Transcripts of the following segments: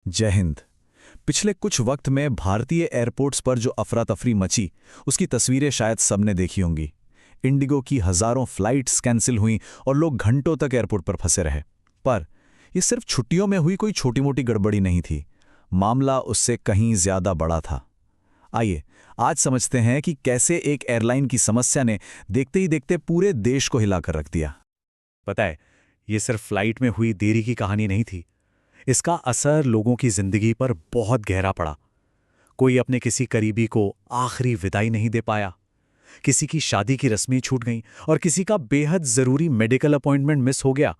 जय हिंद। पिछले कुछ वक्त में भारतीय एयरपोर्ट्स पर जो अफरा तफरी मची, उसकी तस्वीरें शायद सबने देखी होंगी। इंडिगो की हजारों फ्लाइट्स कैंसिल हुईं और लोग घंटों तक एयरपोर्ट पर फंसे रहे। पर यह सिर्फ छुट्टियों में हुई कोई छोटी मोटी गड़बड़ी नहीं थी। मामला उससे कहीं ज्यादा बड़ा था। आइए आज समझते हैं कि कैसे एक एयरलाइन की समस्या ने देखते ही देखते पूरे देश को हिलाकर रख दिया। पता है, ये सिर्फ फ्लाइट में हुई देरी की कहानी नहीं थी। इसका असर लोगों की जिंदगी पर बहुत गहरा पड़ा। कोई अपने किसी करीबी को आखिरी विदाई नहीं दे पाया, किसी की शादी की रस्में छूट गईं और किसी का बेहद जरूरी मेडिकल अपॉइंटमेंट मिस हो गया।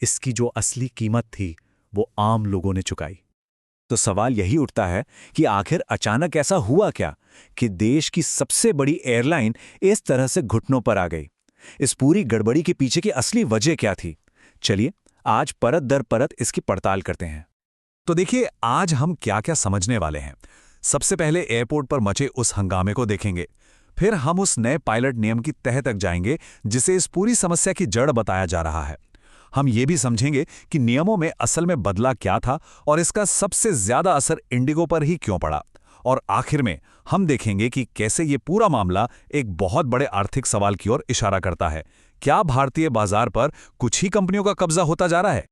इसकी जो असली कीमत थी वो आम लोगों ने चुकाई। तो सवाल यही उठता है कि आखिर अचानक ऐसा हुआ क्या कि देश की सबसे बड़ी एयरलाइन इस तरह से घुटनों पर आ गई। इस पूरी गड़बड़ी के पीछे की असली वजह क्या थी? चलिए आज परत दर परत इसकी पड़ताल करते हैं। तो देखिए, आज हम क्या क्या समझने वाले हैं। सबसे पहले एयरपोर्ट पर मचे उस हंगामे को देखेंगे। फिर हम उस नए पायलट नियम की तह तक जाएंगे जिसे इस पूरी समस्या की जड़ बताया जा रहा है। हम ये भी समझेंगे कि नियमों में असल में बदला क्या था और इसका सबसे ज्यादा असर इंडिगो पर ही क्यों पड़ा। और आखिर में हम देखेंगे कि कैसे ये पूरा मामला एक बहुत बड़े आर्थिक सवाल की ओर इशारा करता है। क्या भारतीय बाजार पर कुछ ही कंपनियों का कब्जा होता जा रहा है?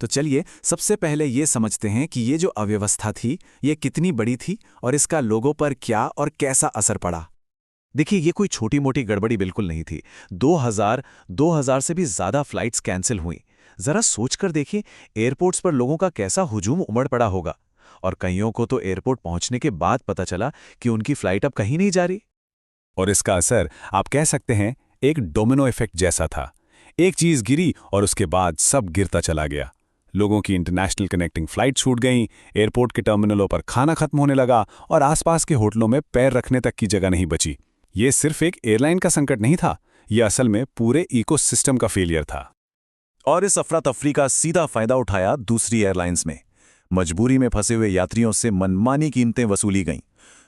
तो चलिए सबसे पहले ये समझते हैं कि ये जो अव्यवस्था थी ये कितनी बड़ी थी और इसका लोगों पर क्या और कैसा असर पड़ा। देखिए, ये कोई छोटी मोटी गड़बड़ी बिल्कुल नहीं थी। 2000 से भी ज्यादा फ्लाइट्स कैंसिल हुई। जरा सोचकर देखिए, एयरपोर्ट्स पर लोगों का कैसा हुजूम उमड़ पड़ा होगा। और कईयों को तो एयरपोर्ट पहुंचने के बाद पता चला कि उनकी फ्लाइट अब कहीं नहीं जा रही। और इसका असर आप कह सकते हैं एक डोमिनो इफेक्ट जैसा था। एक चीज गिरी और उसके बाद सब गिरता चला गया। लोगों की इंटरनेशनल कनेक्टिंग फ्लाइट छूट गईं, एयरपोर्ट के टर्मिनलों पर खाना खत्म होने लगा और आसपास के होटलों में पैर रखने तक की जगह नहीं बची। ये सिर्फ एक एयरलाइन का संकट नहीं था, यह असल में पूरे इकोसिस्टम का फेलियर था। और इस अफरा तफरी का सीधा फायदा उठाया दूसरी एयरलाइंस में। मजबूरी में फंसे हुए यात्रियों से मनमानी कीमतें वसूली गईं।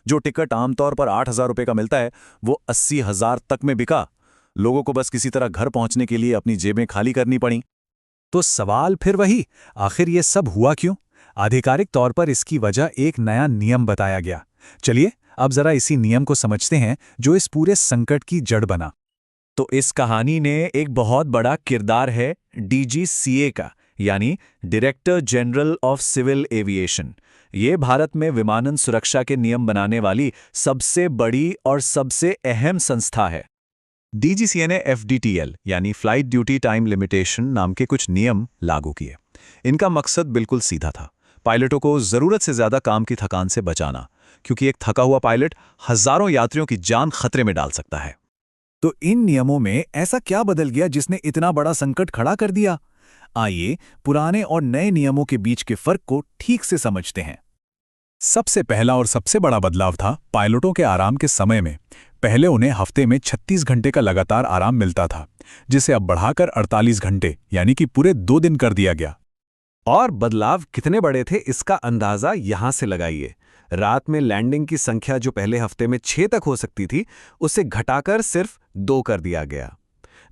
जो टिकट आमतौर पर 8,000 रुपये का मिलता है वो 80,000 तक में बिका। लोगों को बस किसी तरह घर पहुंचने के लिए अपनी जेबें खाली करनी पड़ी। तो सवाल फिर वही, आखिर ये सब हुआ क्यों? आधिकारिक तौर पर इसकी वजह एक नया नियम बताया गया। चलिए अब जरा इसी नियम को समझते हैं जो इस पूरे संकट की जड़ बना। तो इस कहानी ने एक बहुत बड़ा किरदार है डीजीसीए का, यानी director general of civil aviation. ये भारत में विमानन सुरक्षा के नियम बनाने वाली सबसे बड़ी और सबसे अहम संस्था है। डीजीसीए ने एफडीटीएल यानी फ्लाइट ड्यूटी टाइम लिमिटेशन नाम के कुछ नियम लागू किए। इनका मकसद बिल्कुल सीधा था, पायलटों को जरूरत से ज्यादा काम की थकान से बचाना, क्योंकि एक थका हुआ पायलट हजारों यात्रियों की जान खतरे में डाल सकता है। तो इन नियमों में ऐसा क्या बदल गया जिसने इतना बड़ा संकट खड़ा कर दिया? आइए पुराने और नए नियमों के बीच के फर्क को ठीक से समझते हैं। सबसे पहला और सबसे बड़ा बदलाव था पायलटों के आराम के समय में। पहले उन्हें हफ्ते में 36 घंटे का लगातार आराम मिलता था, जिसे अब बढ़ाकर 48 घंटे यानी कि पूरे 2 दिन कर दिया गया। और बदलाव कितने बड़े थे इसका अंदाजा यहां से लगाइए। रात में लैंडिंग की संख्या जो पहले हफ्ते में 6 तक हो सकती थी, उसे घटाकर सिर्फ 2 कर दिया गया।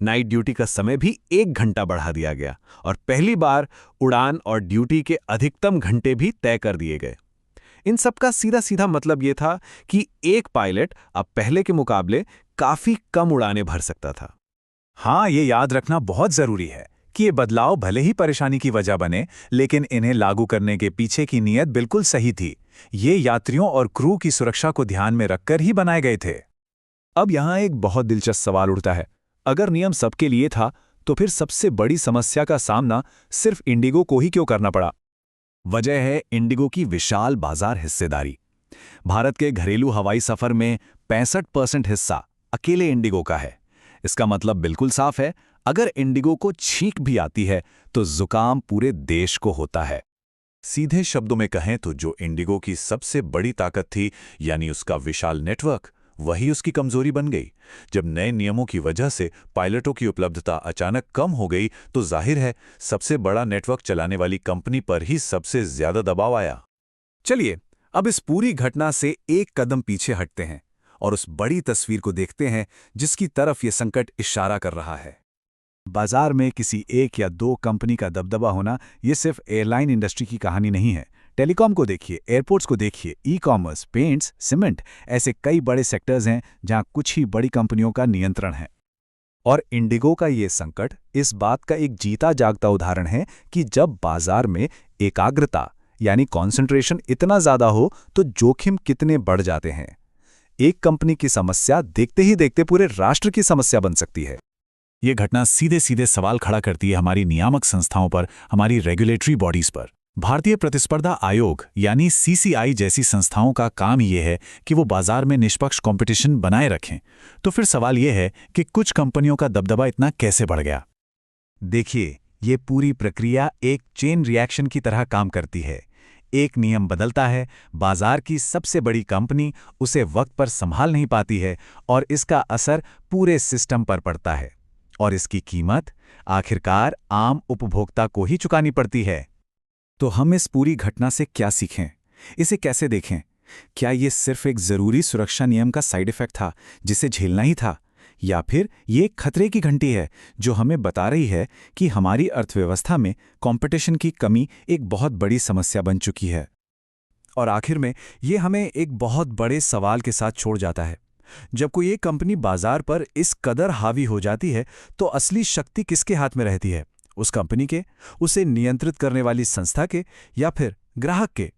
नाइट ड्यूटी का समय भी 1 घंटा बढ़ा दिया गया और पहली बार उड़ान और ड्यूटी के अधिकतम घंटे भी तय कर दिए गए। इन सब का सीधा सीधा मतलब यह था कि एक पायलट अब पहले के मुकाबले काफी कम उड़ानें भर सकता था। हाँ, ये याद रखना बहुत जरूरी है कि ये बदलाव भले ही परेशानी की वजह बने, लेकिन इन्हें लागू करने के पीछे की नीयत बिल्कुल सही थी। ये यात्रियों और क्रू की सुरक्षा को ध्यान में रखकर ही बनाए गए थे। अब यहाँ एक बहुत दिलचस्प सवाल उठता है, अगर नियम सबके लिए था तो फिर सबसे बड़ी समस्या का सामना सिर्फ इंडिगो को ही क्यों करना पड़ा? वजह है इंडिगो की विशाल बाजार हिस्सेदारी। भारत के घरेलू हवाई सफर में 65% हिस्सा अकेले इंडिगो का है। इसका मतलब बिल्कुल साफ है, अगर इंडिगो को छींक भी आती है तो जुकाम पूरे देश को होता है। सीधे शब्दों में कहें तो जो इंडिगो की सबसे बड़ी ताकत थी, यानी उसका विशाल नेटवर्क, वही उसकी कमजोरी बन गई। जब नए नियमों की वजह से पायलटों की उपलब्धता अचानक कम हो गई तो जाहिर है सबसे बड़ा नेटवर्क चलाने वाली कंपनी पर ही सबसे ज्यादा दबाव आया। चलिए अब इस पूरी घटना से एक कदम पीछे हटते हैं और उस बड़ी तस्वीर को देखते हैं जिसकी तरफ ये संकट इशारा कर रहा है। बाजार में किसी एक या दो कंपनी का दबदबा होना ये सिर्फ एयरलाइन इंडस्ट्री की कहानी नहीं है, टेलीकॉम को देखिए, एयरपोर्ट्स को देखिए, ई कॉमर्स, पेंट्स, सीमेंट, ऐसे कई बड़े सेक्टर्स हैं जहां कुछ ही बड़ी कंपनियों का नियंत्रण है। और इंडिगो का ये संकट इस बात का एक जीता जागता उदाहरण है कि जब बाजार में एकाग्रता यानी कॉन्सेंट्रेशन इतना ज्यादा हो तो जोखिम कितने बढ़ जाते हैं। एक कंपनी की समस्या देखते ही देखते पूरे राष्ट्र की समस्या बन सकती है। ये घटना सीधे सीधे सवाल खड़ा करती है हमारी नियामक संस्थाओं पर, हमारी रेगुलेटरी बॉडीज पर। भारतीय प्रतिस्पर्धा आयोग यानी सीसीआई जैसी संस्थाओं का काम ये है कि वो बाजार में निष्पक्ष कंपटीशन बनाए रखें। तो फिर सवाल ये है कि कुछ कंपनियों का दबदबा इतना कैसे बढ़ गया? देखिए, ये पूरी प्रक्रिया एक चेन रिएक्शन की तरह काम करती है। एक नियम बदलता है, बाजार की सबसे बड़ी कंपनी उसे वक्त पर संभाल नहीं पाती है और इसका असर पूरे सिस्टम पर पड़ता है। और इसकी कीमत आखिरकार आम उपभोक्ता को ही चुकानी पड़ती है। तो हम इस पूरी घटना से क्या सीखें? इसे कैसे देखें? क्या ये सिर्फ एक जरूरी सुरक्षा नियम का साइड इफेक्ट था जिसे झेलना ही था, या फिर ये एक खतरे की घंटी है जो हमें बता रही है कि हमारी अर्थव्यवस्था में कंपटीशन की कमी एक बहुत बड़ी समस्या बन चुकी है? और आखिर में ये हमें एक बहुत बड़े सवाल के साथ छोड़ जाता है। जब कोई एक कंपनी बाजार पर इस कदर हावी हो जाती है तो असली शक्ति किसके हाथ में रहती है? उस कंपनी के, उसे नियंत्रित करने वाली संस्था के, या फिर ग्राहक के?